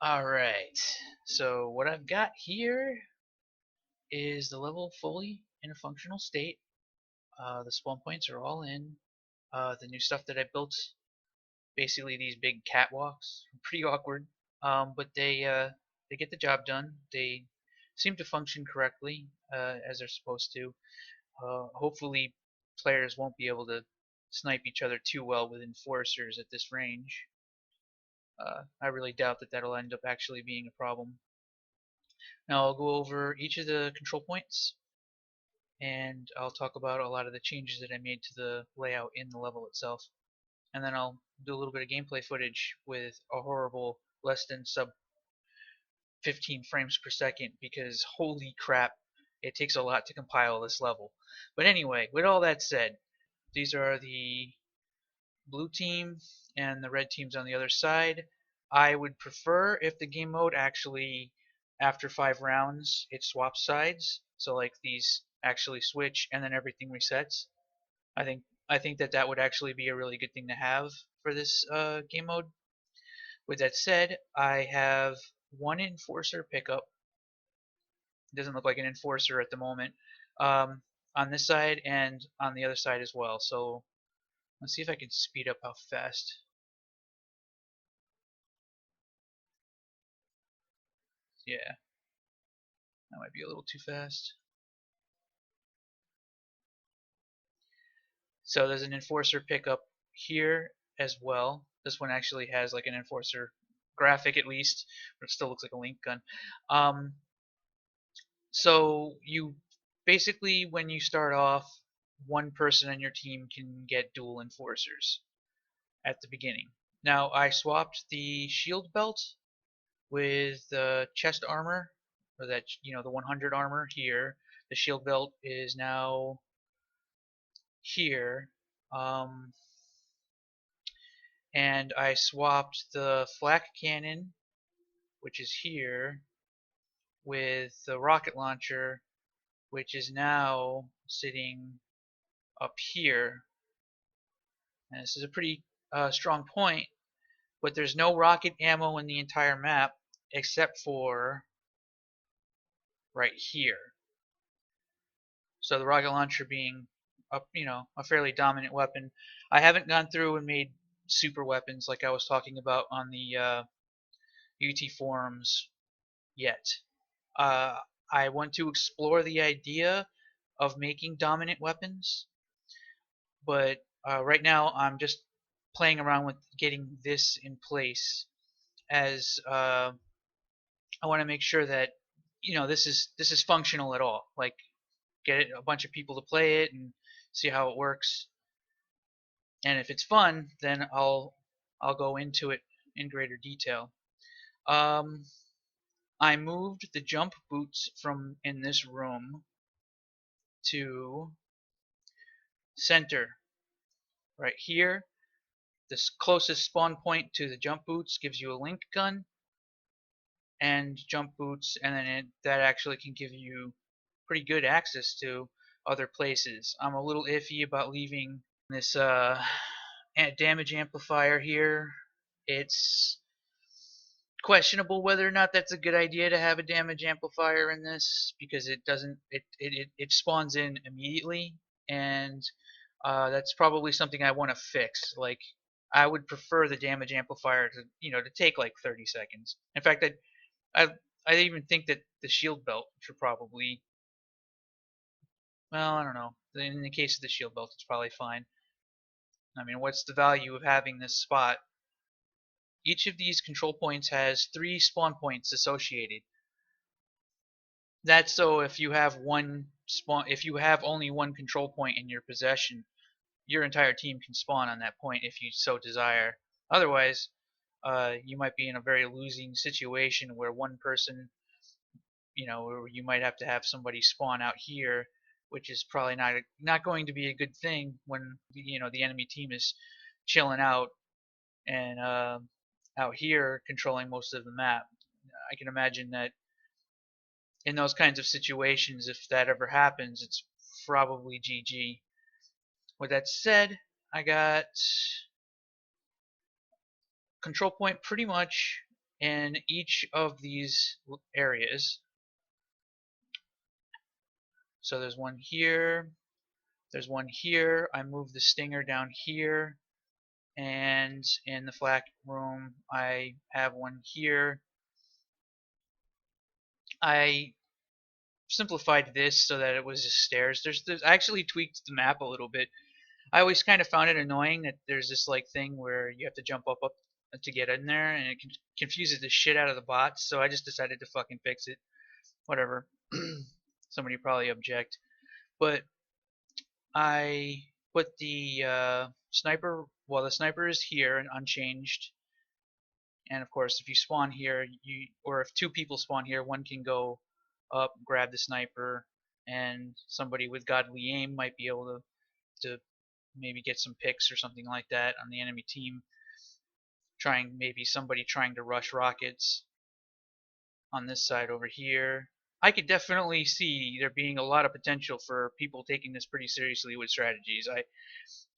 Alright, so what I've got here is the level fully in a functional state. The spawn points are all in. The new stuff that I built, basically these big catwalks, pretty awkward, but they get the job done. They seem to function correctly as they're supposed to. Hopefully, players won't be able to snipe each other too well with enforcers at this range. I really doubt that that'll end up actually being a problem. Now I'll go over each of the control points and I'll talk about a lot of the changes that I made to the layout in the level itself. And then I'll do a little bit of gameplay footage with a horrible less than sub 15 frames per second because holy crap, it takes a lot to compile this level. But anyway, with all that said, these are the blue team and the red teams on the other side. I would prefer if the game mode actually, after 5 rounds, it swaps sides. So like these actually switch and then everything resets. I think that that would actually be a really good thing to have for this game mode. With that said, I have one enforcer pickup. It doesn't look like an enforcer at the moment. On this side and on the other side as well. So let's see if I can speed up how fast. Yeah, that might be a little too fast. So there's an enforcer pickup here as well. This one actually has like an enforcer graphic at least, but it still looks like a link gun. Um, so you basically, when you start off, one person on your team can get dual enforcers at the beginning. Now I swapped the shield belt with the chest armor, or that, the 100 armor here. The shield belt is now here. Um, and I swapped the flak cannon, which is here, with the rocket launcher, which is now sitting up here. And this is a pretty strong point, but there's no rocket ammo in the entire map except for right here. So the rocket launcher being a fairly dominant weapon. I haven't gone through and made super weapons like I was talking about on the UT forums yet. Uh, I want to explore the idea of making dominant weapons, but right now I'm just playing around with getting this in place as I want to make sure that this is functional at all. Like get a bunch of people to play it and see how it works. And if it's fun, then I'll go into it in greater detail. Um, I moved the jump boots from in this room to center right here. This closest spawn point to the jump boots gives you a link gun and jump boots, and then that actually can give you pretty good access to other places. I'm a little iffy about leaving this damage amplifier here. It's questionable whether or not that's a good idea to have a damage amplifier in this because it doesn't it spawns in immediately, and that's probably something I want to fix. Like I would prefer the damage amplifier to to take like 30 seconds. In fact, I I even think that the shield belt should probably, well, I don't know. In the case of the shield belt, it's probably fine. I mean, what's the value of having this spot? Each of these control points has 3 spawn points associated. That's so if you have only one control point in your possession, your entire team can spawn on that point if you so desire. Otherwise, you might be in a very losing situation where one person, or you might have to have somebody spawn out here, which is probably not going to be a good thing when the enemy team is chilling out and out here controlling most of the map. I can imagine that in those kinds of situations, if that ever happens, it's probably GG. With that said, I got control point pretty much in each of these areas. So there's one here, there's one here. I move the stinger down here, and in the flak room I have one here. I simplified this so that it was just stairs. There's I actually tweaked the map a little bit. I always kind of found it annoying that there's this like thing where you have to jump up to get in there, and it confuses the shit out of the bots. So I just decided to fucking fix it. Whatever. Somebody probably object, but I put the sniper. Well, the sniper is here and unchanged, and of course, if you spawn here, or if two people spawn here, one can go up, grab the sniper, and somebody with godly aim might be able to maybe get some picks or something like that on the enemy team. Maybe somebody trying to rush rockets on this side over here. I could definitely see there being a lot of potential for people taking this pretty seriously with strategies.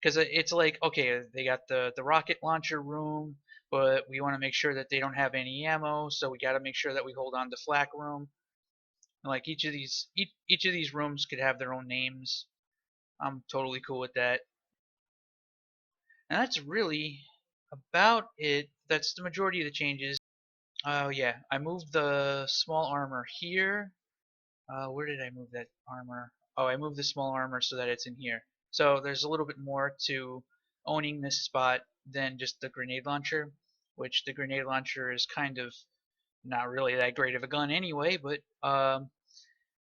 Because it's like, okay, they got the rocket launcher room, but we want to make sure that they don't have any ammo, so we got to make sure that we hold on to flak room. And like each of these rooms could have their own names. I'm totally cool with that. And that's really about it. That's the majority of the changes. Oh yeah, I moved the small armor here. Where did I move that armor? Oh, I moved the small armor so that it's in here. So there's a little bit more to owning this spot than just the grenade launcher, which the grenade launcher is kind of not really that great of a gun anyway, but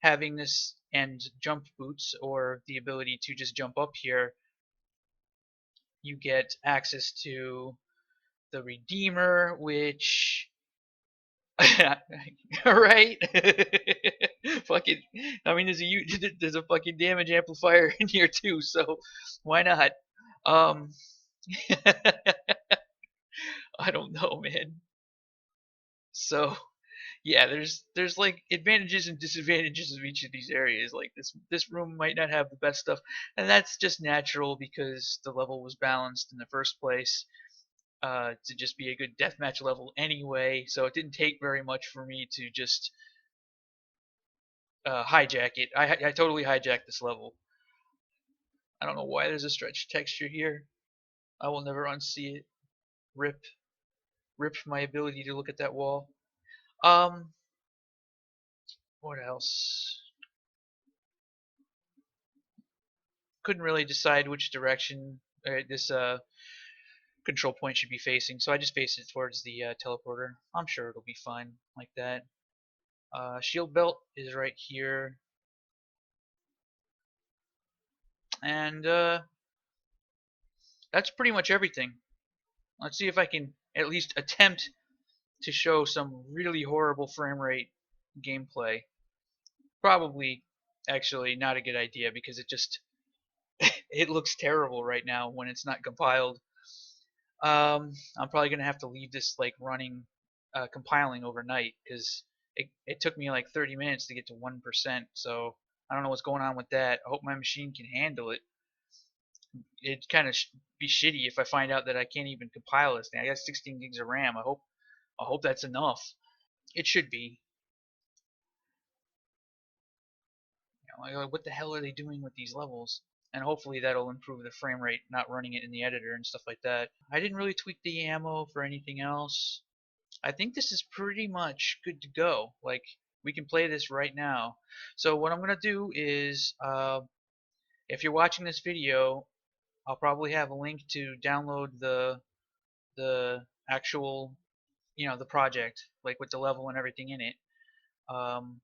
having this and jump boots, or the ability to just jump up here, you get access to the Redeemer, which right? Fucking, I mean, there's a fucking damage amplifier in here too, so why not? Um, I don't know, man. So yeah, there's like advantages and disadvantages of each of these areas. Like this room might not have the best stuff, and that's just natural because the level was balanced in the first place. To just be a good deathmatch level anyway, so it didn't take very much for me to just hijack it. I totally hijacked this level. I don't know why there's a stretch texture here. I will never unsee it. Rip, rip my ability to look at that wall. Um, what else? Couldn't really decide which direction this control point should be facing, so I just faced it towards the teleporter. I'm sure it'll be fine like that. Shield belt is right here, and that's pretty much everything. Let's see if I can at least attempt to show some really horrible frame rate gameplay. Probably actually not a good idea because it looks terrible right now when it's not compiled. I'm probably gonna have to leave this like running, compiling overnight because it took me like 30 minutes to get to 1%. So I don't know what's going on with that. I hope my machine can handle it. It'd kind of be shitty if I find out that I can't even compile this thing. I got 16 gigs of RAM. I hope that's enough. It should be. Like, what the hell are they doing with these levels? And hopefully that'll improve the frame rate, not running it in the editor and stuff like that. I didn't really tweak the ammo for anything else. I think this is pretty much good to go. Like, we can play this right now. So what I'm gonna do is, if you're watching this video, I'll probably have a link to download the actual, the project, like with the level and everything in it. Um,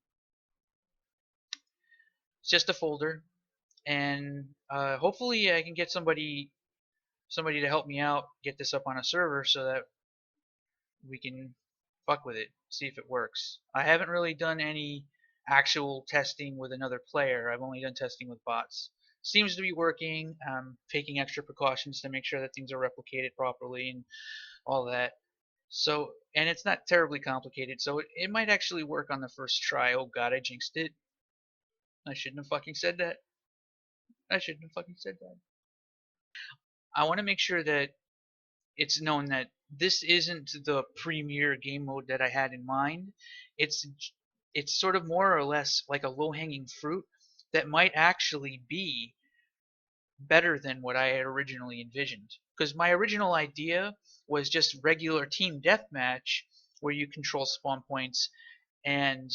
it's just a folder, and hopefully I can get somebody to help me out get this up on a server so that we can fuck with it, see if it works. I haven't really done any actual testing with another player. I've only done testing with bots. Seems to be working. Taking extra precautions to make sure that things are replicated properly and all that. So, and it's not terribly complicated, so it might actually work on the first try. Oh god, I jinxed it. I shouldn't have fucking said that. I shouldn't have fucking said that. I want to make sure that it's known that this isn't the premier game mode that I had in mind. It's it's sort of more or less like a low-hanging fruit that might actually be better than what I had originally envisioned. Because my original idea was just regular team deathmatch where you control spawn points and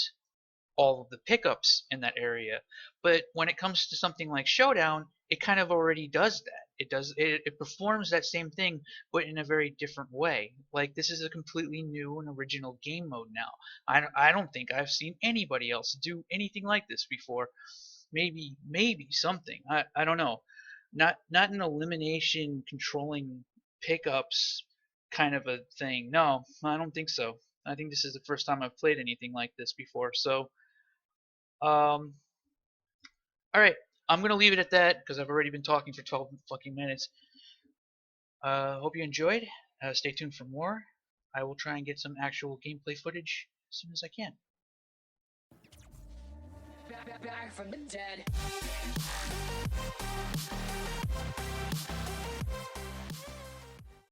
all of the pickups in that area. But when it comes to something like Showdown, it kind of already does that. It performs that same thing, but in a very different way. Like this is a completely new and original game mode now. I don't think I've seen anybody else do anything like this before. Maybe something. I don't know. Not an elimination controlling pickups kind of a thing. No, I don't think so. I think this is the first time I've played anything like this before. So um, all right, I'm gonna leave it at that because I've already been talking for 12 fucking minutes. Hope you enjoyed. Stay tuned for more. I will try and get some actual gameplay footage as soon as I can. Back from the dead.